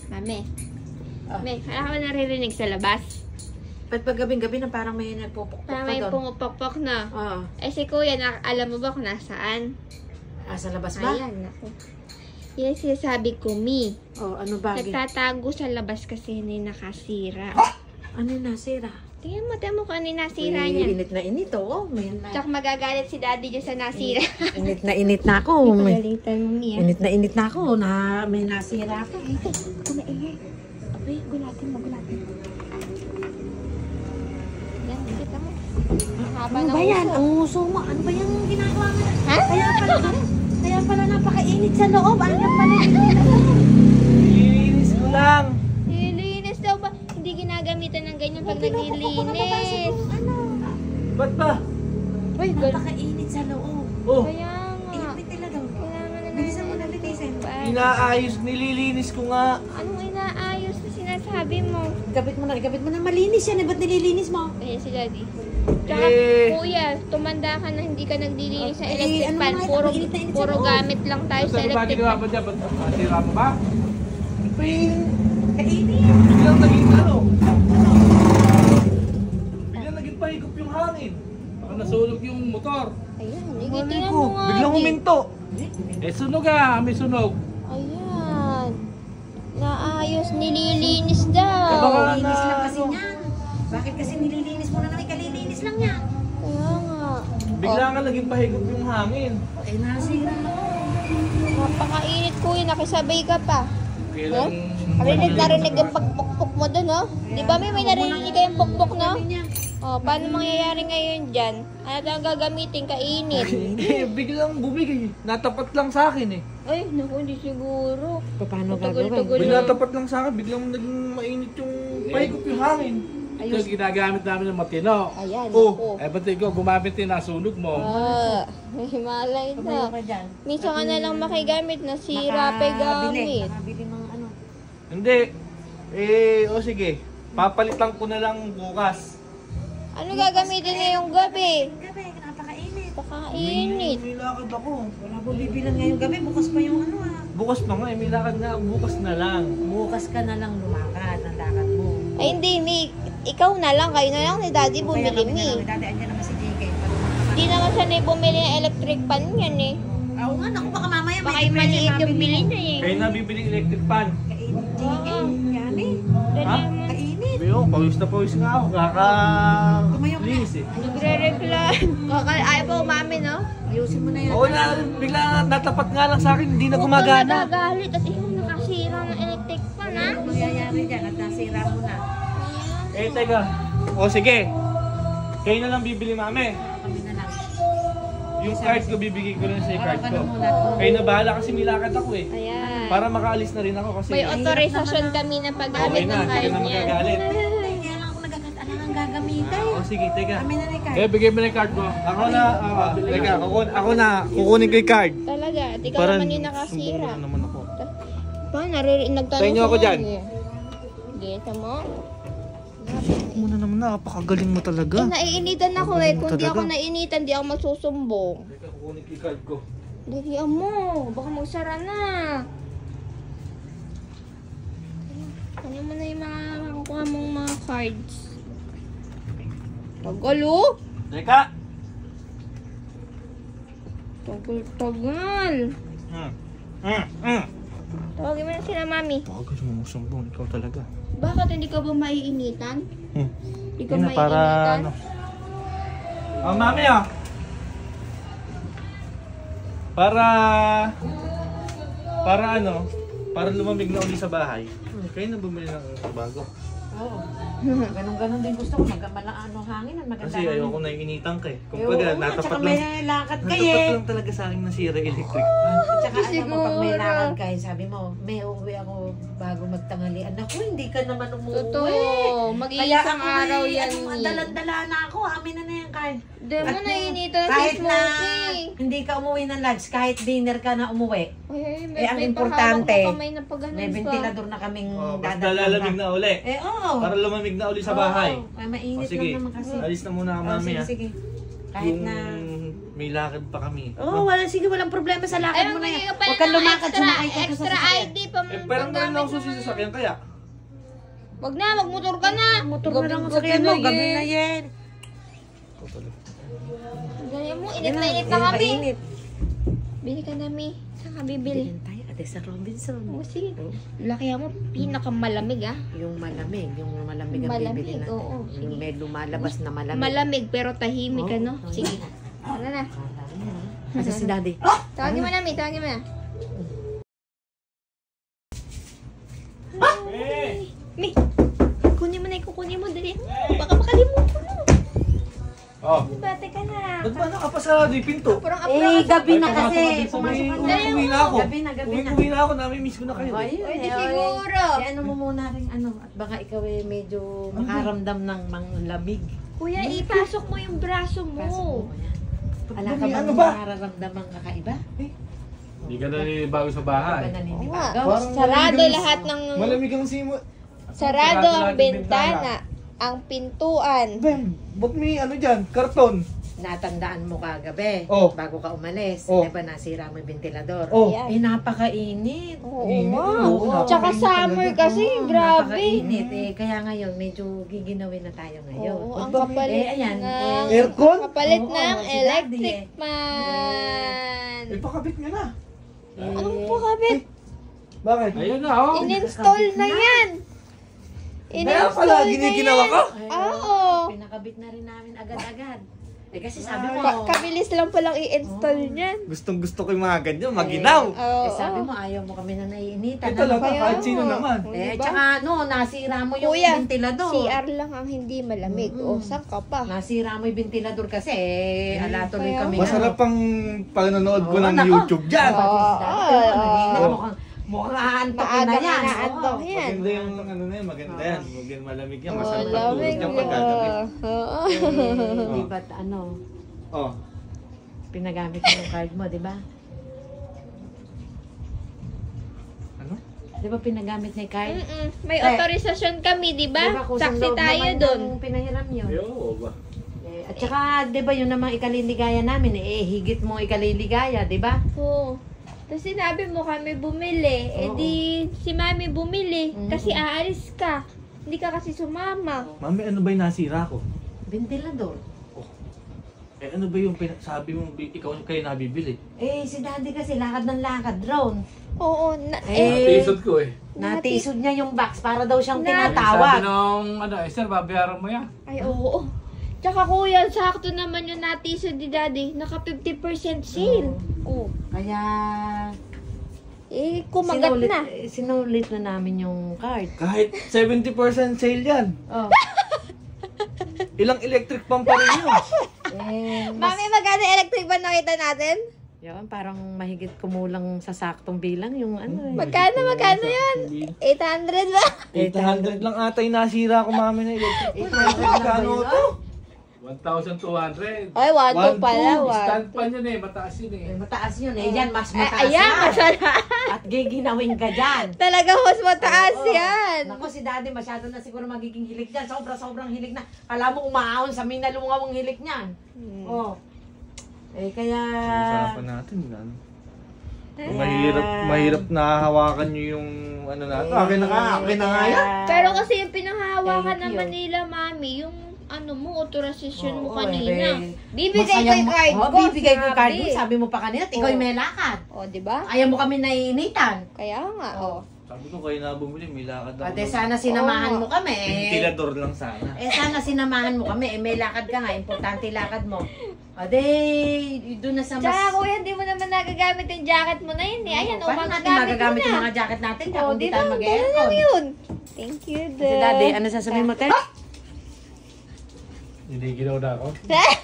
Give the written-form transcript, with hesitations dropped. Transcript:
Mami. May, wala ka ba naririnig sa labas? Ba't pag gabing-gabi na parang may nagpupukpok Parang pa may doon? pumupokpok na. Oo. Eh si Kuya, alam mo ba kung nasaan? Sa labas ba? Ayan, ako. Yan sinasabi ko, Mi. Ano bagay? Nagtatago sa labas kasi hindi nakasira. Ano yung nasira? Tingnan mo kung ano yung nasira niya. Init na init, oo. Tsaka magagalit si Daddy dyan sa nasira. Init na ako. Pagalitan mo, Mi. Init na ako na may nasira ka. Kumaingay. Abay, gulatin mo. Yan, kita mo. Ano ba yan? Ang uso mo. Ano ba yung ginagawa mo? Ha? Kaya pala napakainit sa loob. Ano na pala yung Nilinis ko lang. Nililinis daw ba? Hindi ginagamitan ng ganyan pag naglilinis. Ba't ba? Uy, napakainit sa loob. Oh, kaya nga. Init talaga. Kailangan na Bilisan mo na linisin. inaayos, nililinis ko nga. Anong inaayos na sinasabi mo? Ikabit mo na malinis yan. Ba't nililinis mo? Ayan si Daddy. Tsaka, Kuya, tumanda ka na hindi ka naglilinis sa electric ano pan. nga, Puro, init na init sa puro loob. gamit lang tayo sa Basta ba electric ginawa pan. ba dyan? Ba't masira mo ba? Kainit. Biglang naging ano? Biglang naging pahigop yung hangin. Baka nasunog yung motor. Ayan, Malay tingnan ko, mo nga. biglang Di. huminto. Eh sunog may sunog. Ayan. Naayos, nililinis Eh, daw. baka Nililinis lang kasi ano, yan. Bakit kasi nililinis mo na namin? Kalilinis lang yan. Kaya nga. bigla nga naging pahigop yung hangin. Nasira na. Napakainit, Kuya. Nakisabay ka pa. Kailang... Narinig yung pagpukpok mo dun, no? Di ba may narinig kayong pukpok, no? O, paano mangyayari ngayon dyan? Ano tayong gagamitin? Kainit. Biglang bumigay. Natapat lang sa akin eh. Ay, naku, hindi siguro. Paano Tugol-tugol. Binatapat lang sa akin, biglang naging mainit yung pahigop yung hangin. Ito ginagamit namin ng matino. Ayan, Oh, naku. ba't ikaw gumamit din nasunog mo? May himalay na. ka dyan. Minsan ka na lang makigamit, nasira pa yung gamit. Nakabili mga ano. Hindi. Sige. Papalitan ko na lang bukas. Ano gagamitin ngayong gabi? Gabi, napakainit. Pakainit. May lakad ako. Wala po bibilan ngayong gabi. Bukas pa yung ano Bukas pa nga may lakad nga. Bukas na lang. Bukas ka na lang lumakad ang lakad mo. Ay, hindi, Mi. Ikaw na lang, kayo na lang ni Daddy bumili, Mi. Dati andyan naman si JK. Hindi naman siya na bumili ng electric pan yan, eh. Oo nga, naku baka mamaya Baka yung maliit yung bili na, eh. Kayo na bibili electric fan. Kainit JK. Yan eh. Ha? Kainit. Biyo, pawis na pawis nga ako. Kaka-linis eh. Nagre-reclam. Ayaw pa umami, no? Ayusin mo na yan. Oo na, bigla natapat nga lang sa akin. Hindi na gumagana. Nagagalit at ikaw nakasira ng electric pan, ha? Ano mangyayari dyan at nasira mo na? Teka. Sige. Kayo na lang bibili, mami. Kami na lang. Yung card ko, bibigay ko rin sa card ko. Ano muna? Kayo na bahala kasi may lakad ako eh. Ayan. Para makaalis na rin ako kasi... May authorization kami na Okay paggamit na, ng hindi card ka na niya. magagalit. Kaya lang ako nagkakatalangang gagamitin. Sige, teka. Kami na rin kahit. Bigay mo na yung card mo. Ako na, teka, ako na, kukunin ko yung card. Talaga, at ikaw Para naman yung nakasira. sumbong naman ako. Pa, nagtanong Tayo niyo ako dyan. Gita mo? Muna naman, napakagaling mo talaga. Naiinitan ako eh. Kung di ako nainitan, di ako magsusumbong. Teka, kukunin ko yung card ko. Dalian mo. Baka magsara na. Ano mo na yung mga makukuha mong mga cards. Tagal oh. Teka! Tagal. Hmm. Tawagin mo na sila, Mami. Bagus mo sumbong, ikaw talaga. Bakit hindi ka ba maiinitan? Hindi ka Yun na, para maiinitan? ano. Mami Para ano, para lumamig na uli sa bahay. Kayo na bumili ng bago. Oo. Ganon-ganon din gusto ko. Ano hangin. Kasi ayoko na iniitang ka eh. Kung Oo baga, nga, tsaka natapat may lang. lakad kayo Natapat eh. lang talaga sa akin nasira electric fan. At saka alam mo, pag may Siguro. lakad kayo, sabi mo, may uuwi ako bago magtanghalian. Naku, hindi ka naman umuwi. Totoo. Mag-iisang araw yan. Dalat-dala na ako. Amin na yan, Carl. Di mo At nainitan si kahit na Smokey. hindi ka umuwi ng lunch, kahit dinner ka na umuwi, Ay, Eh, ang may importante, pahawak na kamay na pag ganun may pa. ventilador na kaming Basta dadagdag lalamig na uli. oo. Para lumamig na uli sa bahay. Ay, mainit Sige, lang naman kasi. alis na muna ako Oh, mami sige, ha. sige. Kahit Yung na may lakad pa kami. Oo, sige, walang problema sa lakad mo na yan. magbigay ka pa Huwag kang ng lumakad, sumakay ka sa extra sasakyan. ID pa Pero ngayon ako susi sa sakyan kaya. Wag na, magmotor ka na. Motor na lang ang sakyan mo, gabi na yan. Ganyan mo, init na init na kami. Mainit. Bili ka na, Mi. Saan ka bibili? Bilhin tayo, ate sa Robinson. Oo, sige. Lakihan mo, pinakamalamig ah. Yung malamig ang bibili Malamig, natin. oo. Yung may lumalabas na malamig. Malamig pero tahimik, Oo, ano? oo. Sige. Ano na? Kasi si daddy. Tawagin mo na, Mi. Tawagin mo na. Mi! Kunin mo na, kukunin mo. Dali. Baka makalimutan mo. Oh. Diba, teka na. Ba't ba nakapasarado yung pinto? Parang Gabi na kasi. Uwi Pumasok na ako. Gabi na. Uwi na ako. Nami-miss ko na kayo. Ayun, Pwede siguro. Ano mo muna rin at baka ikaw medyo makaramdam ng lamig. Kuya, ipasok mo yung braso mo. Ala ka May bang ano ba? nararamdaman kakaiba? Hindi ka naninibago sa Ba bahay. naninibago? Parang Sarado malamig ang- lahat ng... Malamig ang simo. Sarado ang lahat ng bintana. Ang pintuan. Ben, ba't may ano dyan? Karton. Natandaan mo kagabi, Oh. bago ka umalis, Oh. di ba nasira mo yung ventilador? Oh. Yan. Napakainit. Oo Init, nga. oo, Tsaka napakainit summer talaga. kasi, Oo, grabe. Napakainit. Kaya ngayon, medyo giginawin na tayo ngayon. Oo, ang Bakit? kapalit ayan, ng... Aircon? Kapalit Oo, ng si electric Daddy fan. Ipakabit nyo na. Anong pakabit? Bakit? Ayun na, oh. In-install na yan. Kaya pala, giniginawa ko? Oo. Pinakabit na rin namin agad-agad. Kasi sabi mo, Kabilis lang palang i-install niyan. Gustong gusto ko yung mga ganyan, maginaw. Oo. sabi mo, ayaw mo kami na naiinitan. Ito lang, Kaya kahit sino nga. naman. Diba? Tsaka, nasira mo yung Kuya, ventilador. CR lang ang hindi malamig. O, saan ka pa? Nasira mo yung ventilador kasi, ala tuloy Kaya kami. Masarap pang panonood ko Oo, ng nako. YouTube dyan. Mukhang aantokin na Maagang yan. inaantok yan. Maganda yung ano na yan, maganda yan. Huwag yan malamig yan, Oh, masarap ang tulog lamig yan na. pagkagabi. Oo. Di ba't Oh, pinagamit mo yung card mo, di ba? ano? Di ba pinagamit na yung card? May Kaya- authorization kami, di ba? Di ba, kusang Saksi loob tayo naman doon. ng pinahiram yun. Ayun, ba? At saka, di ba yun namang ikaliligaya namin, higit mo ikaliligaya, di ba? Oo. Tapos sinabi mo kami bumili. Eh Oo. di si mami bumili. Mhm. Kasi aalis ka. Hindi ka kasi sumama. Mami, ano ba yung nasira ko? Ventilador. Ano ba yung sabi mo, ikaw kayo nabibili? Si daddy kasi lakad ng lakad, drone. Oo. Natisod ko eh. Natisod niya yung box para daw siyang Na- Sabi tinatawag. nung, sir, babayaran mo yan. Ay, oo. Tsaka kuya, sakto naman yung natisod ni daddy. Naka 50% sale. Oo. Kaya, Kumagat na. sinulit na namin yung card. Kahit 70% sale yan. Oh. Ilang electric pump pa rin yun. Mami, magkano electric ba nakita natin? Yun, parang mahigit kumulang sa saktong bilang yung ano eh. Magkano yan? 800 ba? 800 lang ata yung nasira ko mami na electric pump. 800 lang ba Magkano yun? to? 1,200. Ay, 1, 2 pala. Stand pan yun eh, mataas yun eh. Mataas yun eh. Yan, mas mataas Ayan, yan. masala. At giginawin ka dyan. Talaga mas mataas Oo. yan. Naku, si daddy masyado na siguro magiging hilig dyan. Sobrang hilig na. Kala mo umaahon sa minalungaw ang hilig niyan. Oh. Kaya... Usapan natin yan. Mahirap na hawakan nyo yung ano natin. Akin na nga yan. Pero kasi yung pinanghahawakan Thank you. naman nila, mami, yung ano mo, authorization mo Oo, kanina. eh, Bibigay ko yung card ko. Bibigay ko yung card sabi. mo. Sabi mo pa kanina, ikaw yung may lakad. O, di ba? Ayaw mo kami naiinitan. Kaya nga, o. Sabi ko kayo na bumili, may lakad ako. Pati sana sinamahan mo kami. Ventilador lang sana. Sana sinamahan mo kami. May lakad ka nga. Importante lakad mo. Ade, doon na sa mas... Tsaka kuya, hindi mo naman nagagamit yung jacket mo na yun eh. Ayan, o, Paano natin magagamit mo magagamit yung na. mga jacket natin? O, Kung di di ba? tayo Ganun mag-aircon. lang yun. Thank you, Si daddy, ano sasabihin mo, Ted? Hindi ginaw na ako. Dad.